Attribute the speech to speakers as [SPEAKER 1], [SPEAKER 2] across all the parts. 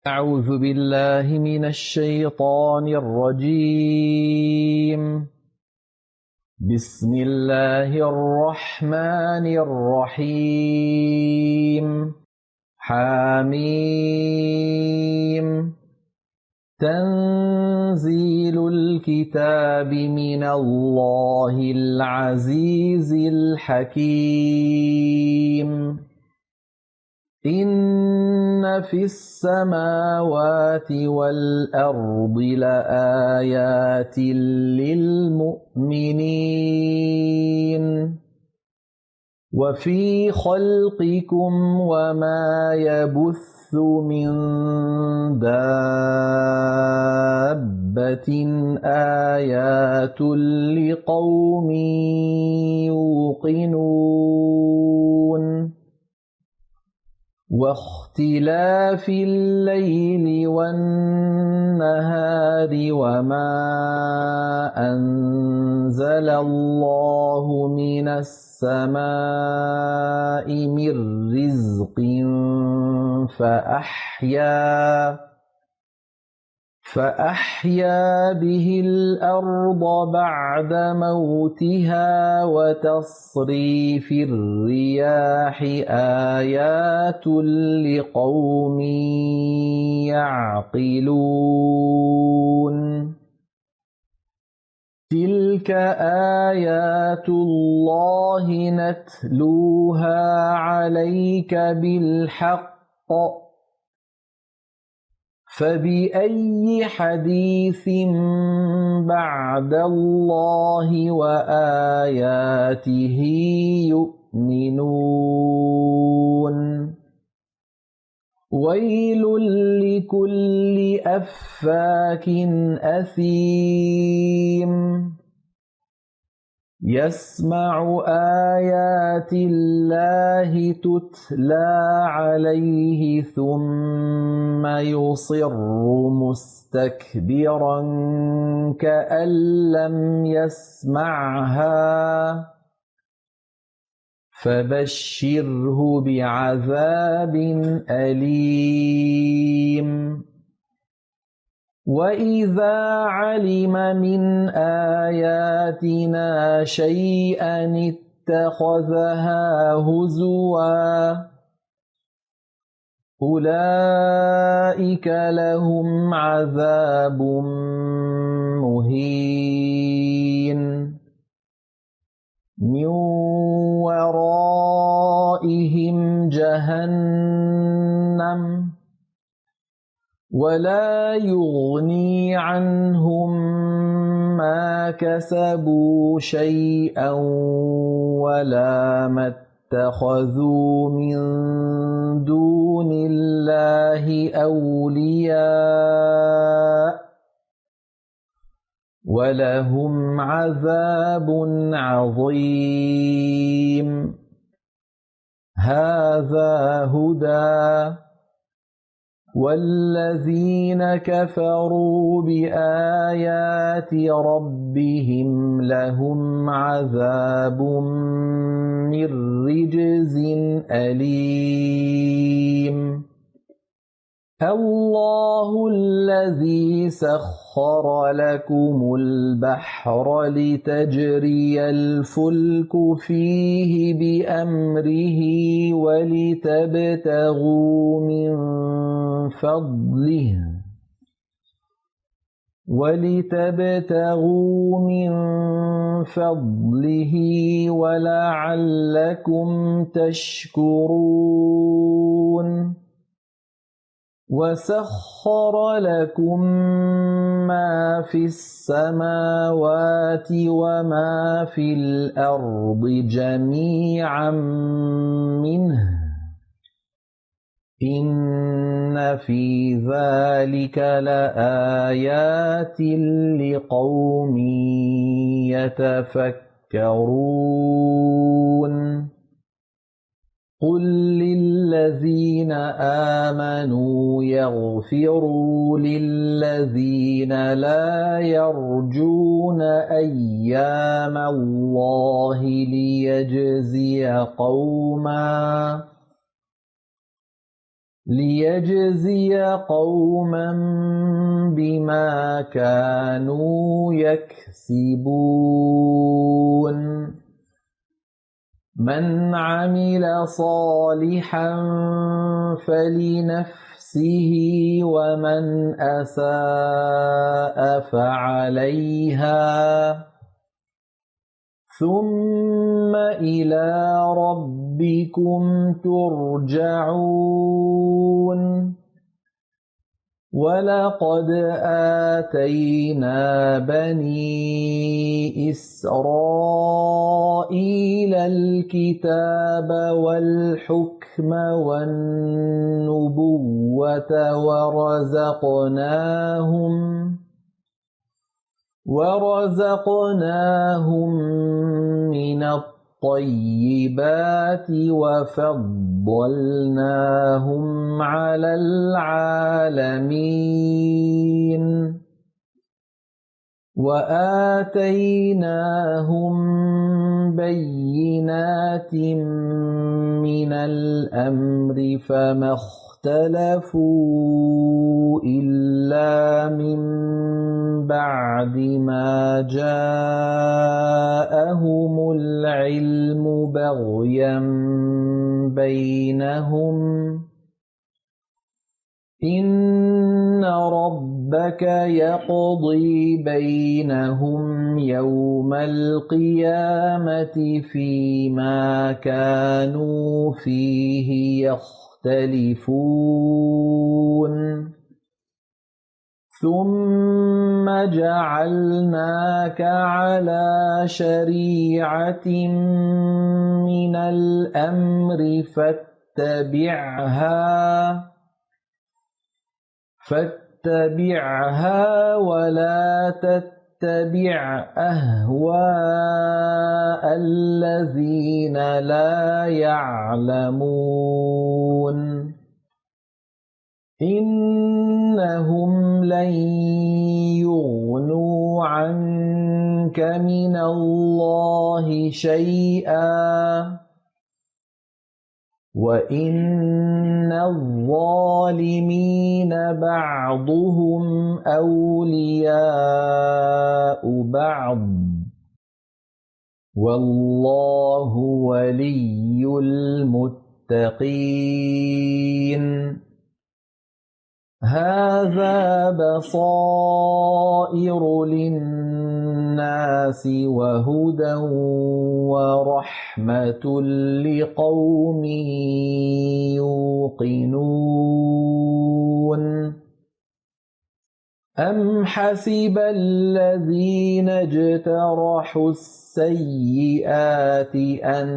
[SPEAKER 1] أعوذ بالله من الشيطان الرجيم. بسم الله الرحمن الرحيم. حميم. تنزيل الكتاب من الله العزيز الحكيم. إن في السماوات والأرض لآيات للمؤمنين وفي خلقكم وما يبث من دابة آيات لقوم يوقنون واختلاف الليل والنهار وما أنزل الله من السماء من رزق فأحيا به الأرض بعد موتها وتصريف الرياح آيات لقوم يعقلون تلك آيات الله نتلوها عليك بالحق فبأي حديث بعد الله وآياته يؤمنون ويل لكل أفاك أثيم يسمع آيات الله تتلى عليه ثم يصر مستكبرا كأن لم يسمعها فبشره بعذاب أليم وإذا علم من آياتنا شيئا اتخذها هزوا أولئك لهم عذاب مهين من ورائهم جهنم ولا يغني عنهم ما كسبوا شيئا ولا ما اتخذوا من دون الله أولياء ولهم عذاب عظيم هذا هدى والذين كفروا بآيات ربهم لهم عذاب من رجز أليم الله الذي سخر لكم البحر لتجري الفلك فيه بأمره ولتبتغوا من فضله ولعلكم تشكرون وسخر لكم ما في السماوات وما في الأرض جميعا منه إن في ذلك لآيات لقوم يتفكرون قل للذين آمنوا يغفروا للذين لا يرجون أيام الله ليجزي قوما بما كانوا يكسبون من عمل صالحا فلنفسه ومن أساء فعليها ثم إلى ربكم ترجعون ولقد آتينا بني إسرائيل الكتاب والحكم والنبوة ورزقناهم من الطيبات وفضلناهم على العالمين وآتيناهم بينات من الأمر فما اختلفوا إلا من بعد ما جاءهم العلم بغيا بينهم إن ربك يقضي بينهم يوم القيامة فيما كانوا فيه يختلفون ثم جعلناك على شريعة من الأمر فاتبعها ولا تتبع أهواء الذين لا يعلمون إنهم لن يغنوا عنك من الله شيئا وإن الظالمين بعضهم أولياء بعض والله ولي المتقين هذا بصائر للناس وهدى ورحمة لقوم يوقنون أم حسب الذين اجترحوا السيئات أن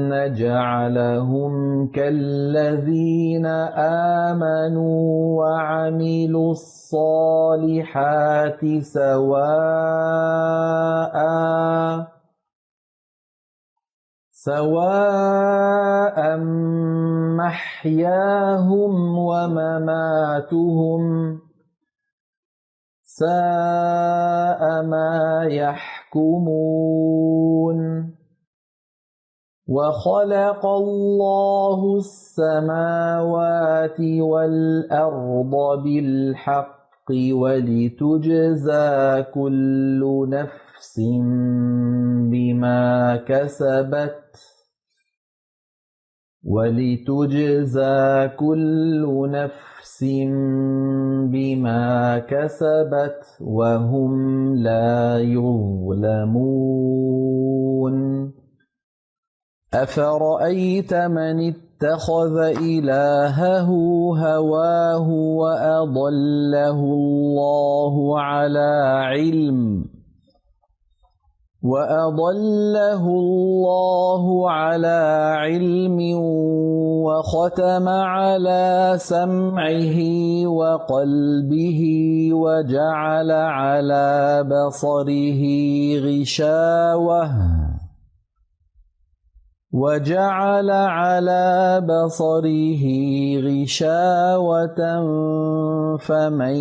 [SPEAKER 1] نجعلهم كالذين آمنوا وعملوا الصالحات سواء محياهم ومماتهم ساء ما يحكمون وخلق الله السماوات والأرض بالحق ولتجزى كل نفس بما كسبت وهم لا يظلمون أفرأيت من اتخذ إلهه هواه وأضله الله على علم وختم على سمعه وقلبه وجعل على بصره غشاوة فمن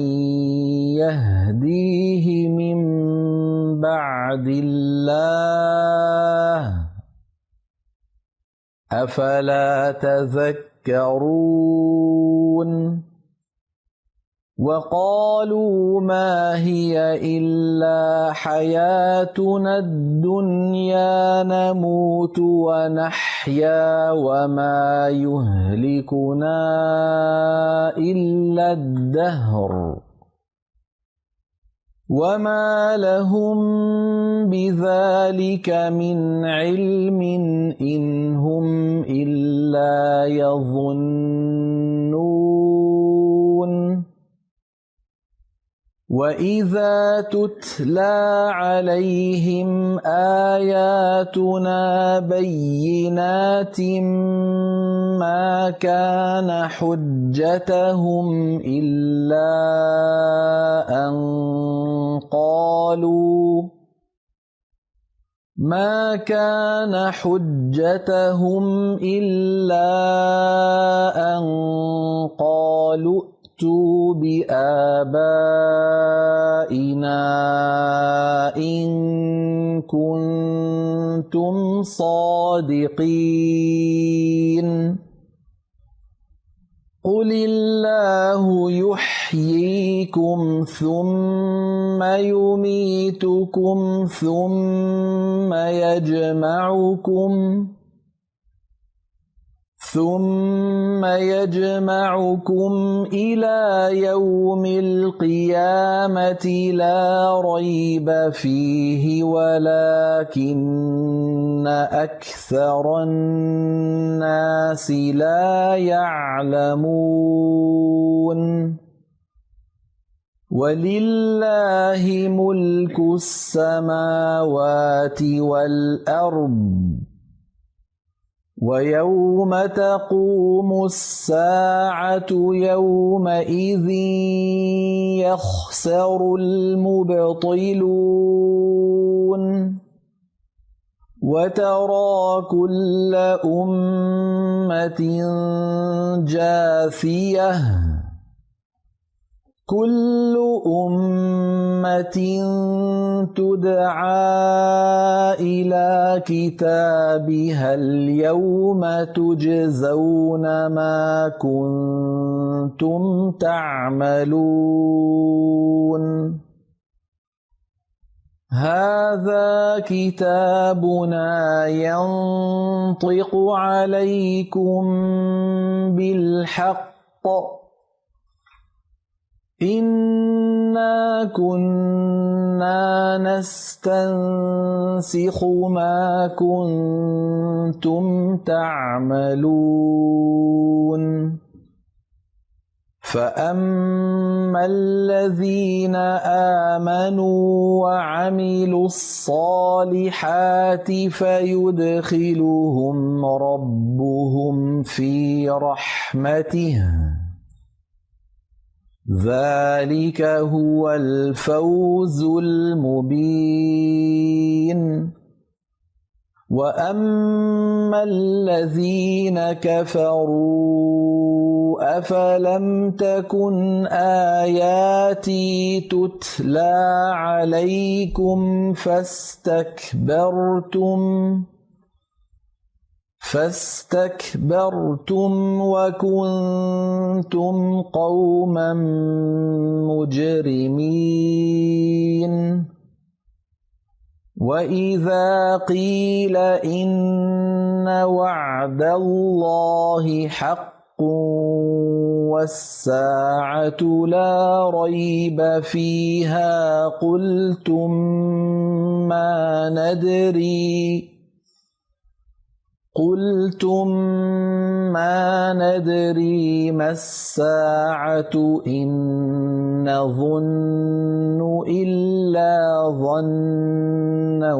[SPEAKER 1] يهديه من بعد الله أفلا تذكرون يتفكرون وقالوا ما هي إلا حياتنا الدنيا نموت ونحيا وما يهلكنا إلا الدهر وما لهم بذلك من علم إن هم إلا يظنون وإذا تتلى عليهم آياتنا بينات ما كان حجتهم إلا أن قالوا ائتوا بآبائنا إن كنتم صادقين قل الله يحييكم ثم يميتكم ثم يجمعكم إلى يوم القيامة لا ريب فيه ولكن أكثر الناس لا يعلمون ولله ملك السماوات والأرض ويوم تقوم الساعة يومئذ يخسر المبطلون وترى كل أمة جاثية كل أمة تدعى إلى كتابها اليوم تجزون ما كنتم تعملون هذا كتابنا ينطق عليكم بالحق إنا كنا نستنسخ ما كنتم تعملون فأما الذين آمنوا وعملوا الصالحات فيدخلهم ربهم في رحمته ذلك هو الفوز المبين وأما الذين كفروا أفلم تكن آياتي تتلى عليكم فاستكبرتم وكنتم قوما مجرمين وإذا قيل إن وعد الله حق والساعة لا ريب فيها قلتم ما ندري ما الساعة إن نظن إلا ظنا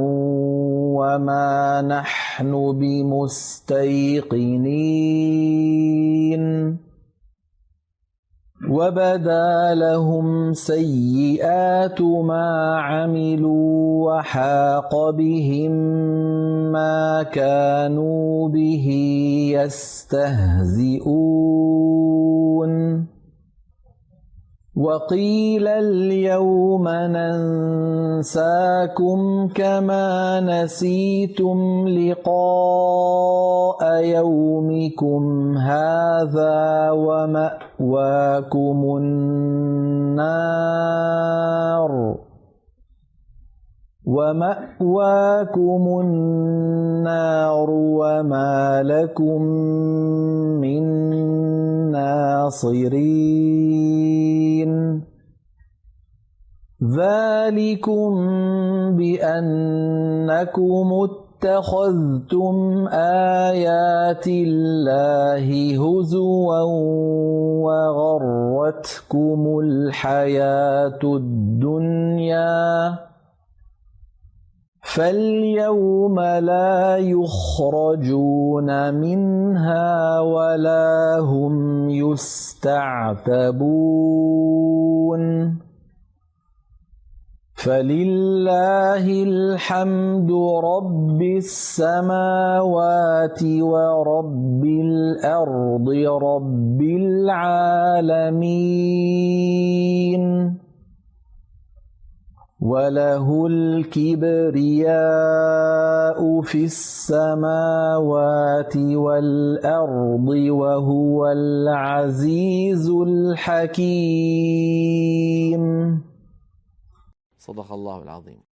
[SPEAKER 1] وما نحن بمستيقنين وبدا لهم سيئات ما عملوا وحاق بهم ما كانوا به يستهزئون وقيل اليوم ننساكم كما نسيتم لقاء يومكم هذا ومأواكم النار وما لكم من ناصرين ذلكم بأنكم اتخذتم آيات الله هزوا وغرتكم الحياة الدنيا فاليوم لا يخرجون منها ولا هم يستعتبون فلله الحمد رب السماوات ورب الأرض رب العالمين وله الكبرياء في السماوات والأرض وهو العزيز الحكيم.
[SPEAKER 2] صدق الله العظيم.